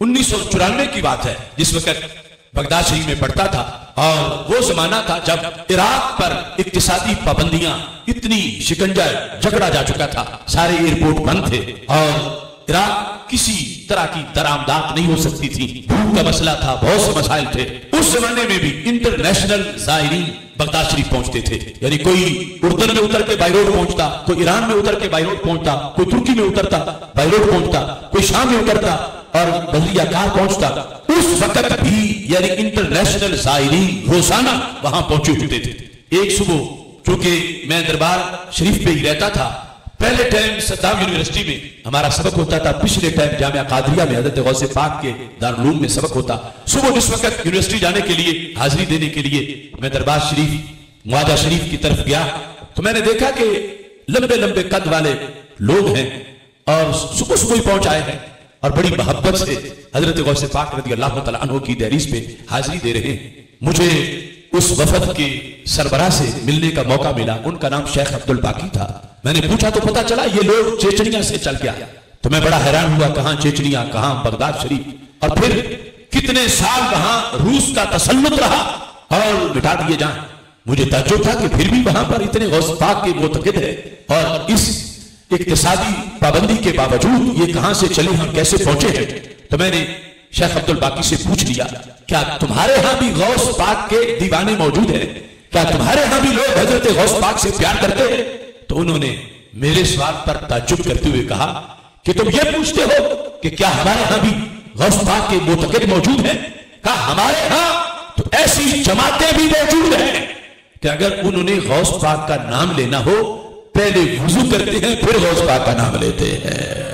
1994 की बात है, जिस वक्त बगदाद शरीफ में पढ़ता था, और वो जमाना था जब इराक पर इक्तिसादी पाबंदियां इतनी शिकंजा जकड़ा जा चुका था, सारे एयरपोर्ट बंद थे और इराक किसी तरह की दरामदात नहीं हो सकती थी, भूख का मसला था, बहुत से मसाइल थे। उस जमाने में भी इंटरनेशनल ज़ायरीन बगदाद शरीफ पहुंचते थे, यानी कोई उर्दन में उतर के बाई रोड पहुंचता, कोई ईरान में उतर के बाई रोड पहुंचता, कोई तुर्की में उतरता बाई रोड पहुंचता, कोई शाम में उतरता और बदरिया कार पहुंचता। उस वक्त भी यानी इंटरनेशनल ज़ायरीन रोजाना वहां पहुंचे होते थे। एक सुबह चूंकि मैं दरबार शरीफ पे ही रहता था, पहले टाइम सद्दाम यूनिवर्सिटी में हमारा सबक होता था, पिछले टाइम जामिया कादरिया में हज़रत गौसे पाक के दारुल उलूम में सबक होता। सुबह जिस वक्त यूनिवर्सिटी जाने के लिए, हाजिरी देने के लिए मैं दरबार शरीफ मुआदा शरीफ की तरफ गया तो मैंने देखा कि लंबे लंबे कद वाले लोग हैं और सुबह सुबह ही पहुंच आए हैं और बड़ी मोहब्बत से हजरत गौसे पाक रज़ी अल्लाह तआला अन्हु की दहलीज पे हाजिरी दे रहे हैं। मुझे उस वफद के सरबराह से मिलने का मौका मिला, उनका नाम शेख अब्दुल बाकी था। मैंने पूछा तो पता चला ये लोग चेचनिया से चल के आया, तो मैं बड़ा हैरान हुआ, कहां चेचनिया, कहां बगदाद शरीफ, और फिर कितने साल वहां रूस का तसल्लुत रहा और मिटा दिए जाए। मुझे ताज्जुब था कि फिर भी वहां पर इतने गौस पाक के मुतक़िद है और इस इक्तिसादी पाबंदी के बावजूद ये कहां से चले, हम कैसे पहुंचे हैं। तो मैंने शेख अब्दुल बाकी से पूछ लिया, क्या तुम्हारे यहां भी गौस पाक के दीवाने मौजूद हैं? क्या तुम्हारे यहां भी लोग हजरत गौस पाक से प्यार करते हैं? तो उन्होंने मेरे सवाल पर ताज्जुब करते हुए कहा कि तुम ये पूछते हो कि क्या हमारे यहां भी गौस पाक के मुतक़िद मौजूद हैं? कहा हमारे यहां तो ऐसी जमातें भी मौजूद हैं कि अगर उन्होंने गौस पाक का नाम लेना हो पहले वुजू करते हैं, फिर गौस पाक का नाम लेते हैं।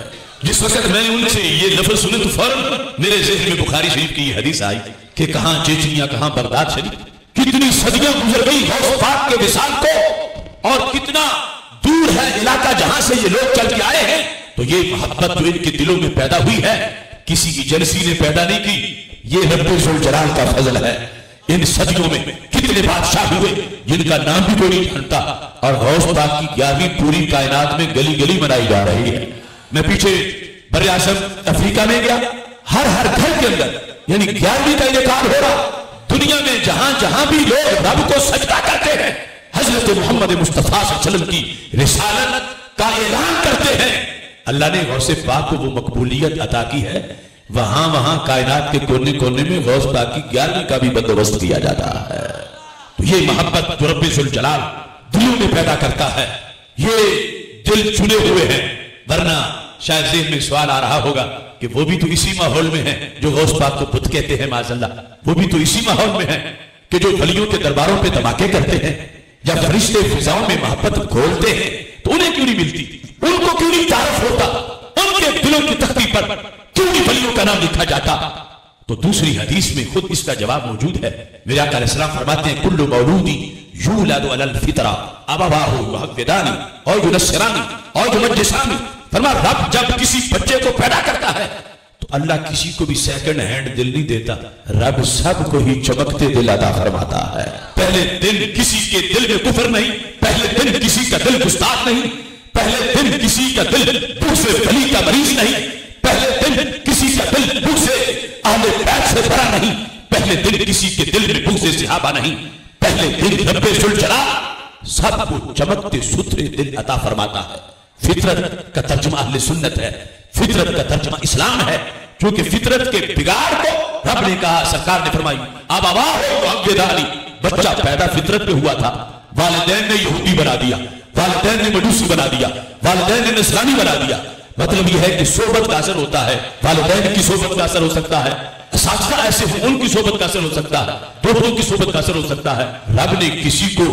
जिस वक्त मैंने उनसे ये लफ्ज सुने तो फौरन मेरे ज़हन में बुखारी शरीफ की हदीस आई कि कहां चेचनिया, कहां बगदाद शरीफ, कितनी सदियां गुजर गई गौस पाक के विसाल को और कितना दूर है इलाका जहां से ये लोग चल के आए हैं। तो ये मोहब्बत जो इनके दिलों में पैदा हुई है किसी की जलसी ने पैदा नहीं की, ये रब्बे जुल जलाल का फजल है। इन सदियों में कितने बादशाह हुए जिनका नाम भी कोई नहीं जानता और गौस पाक की 11वीं पूरी कायनात में गली गली मनाई जा रही है। मैं पीछे बर्रे आज़म अफ्रीका में गया, हर हर घर के अंदर यानी 11वीं का इनेकार हो रहा। दुनिया में जहां जहां भी लोग रब को सजदा करते हैं, हजरत मोहम्मद मुस्तफा सल्लल्लाहु अलैहि वसल्लम की रिसालत का ऐलान करते हैं, अल्लाह ने गौसे पाक को वो मकबूलियत अता की है। वहां वहां कायनात के कोने कोने में गौस पाक की 11वीं का भी बंदोबस्त किया जाता है। तो ये मोहब्बत जो रब्बे जुल जलाल दिलों में पैदा करता है, ये दिल चुने हुए हैं। वरना शायद ज़हन में सवाल आ रहा होगा कि वो भी तो इसी माहौल में है जो गौस पाक को बुत कहते हैं, माज़अल्लाह, वो भी तो इसी माहौल में है कि जो वलियों के दरबारों पे धमाके करते हैं। जब फरिश्ते फिजाओं में मोहब्बत घोलते हैं तो उन्हें क्यों नहीं मिलती, उनको क्यों नहीं तारुफ होता, उनके दिलों की तख्ती पर क्यों नहीं वलियों का नाम लिखा जाता। तो दूसरी हदीस में खुद इसका जवाब मौजूद है। मेरे आका अलैहिस्सलाम फरमाते हैं, कुल्लु मौलूदी यूलदु अलल फितरा अबवाहु युहव्विदानी और युनस्सिरानी और युमज्जिसानी। फरमा रब जब किसी बच्चे को पैदा करता है तो अल्लाह किसी को भी सेकंड हैंड दिल नहीं देता, रब सबको ही चमकते दिल अता फरमाता है। पहले दिन किसी के दिल में कुफर नहीं, पहले दिन किसी का दिल गुस्ताख नहीं, पहले दिन किसी का दिल भूख से वली का मरीज नहीं, पहले दिन किसी का दिल भूख से अहले बैत से भरा नहीं, पहले दिन किसी के दिल में भूख से सहाबा नहीं, पहले दिन रब्बे जुल जलाल सबको चमकते सुथरे दिल अता फरमाता है। फितरत का तर्जुमा अहले सुन्नत है, फितरत का तर्जुमा इस्लाम है, क्योंकि फितरत के बिगाड़ को रब ने कहा, सरकार ने फरमाई, अब अबवाहु, बच्चा पैदा फितरत पे हुआ था, वालिदैन ने यहूदी बना दिया, वालिदैन ने मजूसी बना दिया, वालिदैन ने नसरानी बना दिया। मतलब यह है कि सोबत का असर होता है, वालिदैन की सोबत का असर हो सकता है, असातिज़ा ऐसे हो उनकी सोबत का असर हो सकता है, दोस्तों की सोबत का असर हो सकता है। रब ने किसी को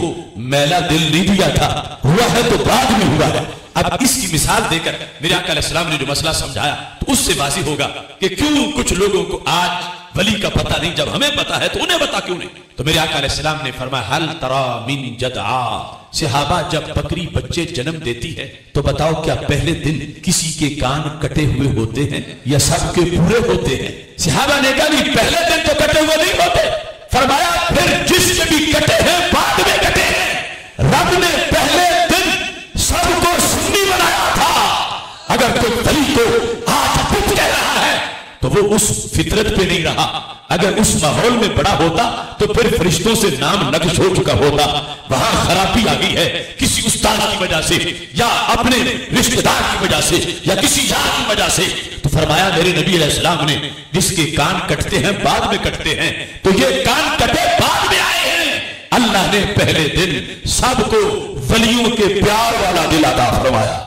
मैला दिल नहीं दिया था, हुआ है तो बाद में हुआ है। अब इसकी मिसाल देकर मेरे आका अलैहिस्सलाम ने जो मसला समझाया तो उससे वाज़िह होगा कि क्यों कुछ लोगों को आज वली का पता नहीं, जब हमें पता है तो उन्हें पता क्यों नहीं। तो मेरे आका अलैहिस्सलाम ने फरमाया, हल तरा मिन जदआ, सहाबा जब बकरी बच्चे जन्म देती है तो बताओ क्या पहले दिन किसी के कान कटे हुए होते हैं या सबके पूरे होते हैं? सहाबा ने कहा नहीं, पहले दिन तो कटे हुए नहीं होते। फरमाया फिर जिसके भी कटे हैं बाद में कटे हैं। रब ने पहले दिन सबको सुन्नी बनाया था। अगर कोई वली को आज बुत कह रहा है तो तो वो उस फितरत पे नहीं रहा। अगर उस माहौल में बड़ा होता तो फिर फरिश्तों से नाम नक्श हो चुका होता। वहां खराबी आ गई है किसी उस्ताद की वजह से या अपने रिश्तेदार की वजह से या किसी यार की वजह से। तो फरमाया मेरे नबी अलैहिस्सलाम ने, जिसके कान कटते हैं बाद में कटते हैं, तो ये कान कटे बाद में आए हैं। अल्लाह ने पहले दिन सबको वलियों के प्यार वाला दिल अता फरमाया।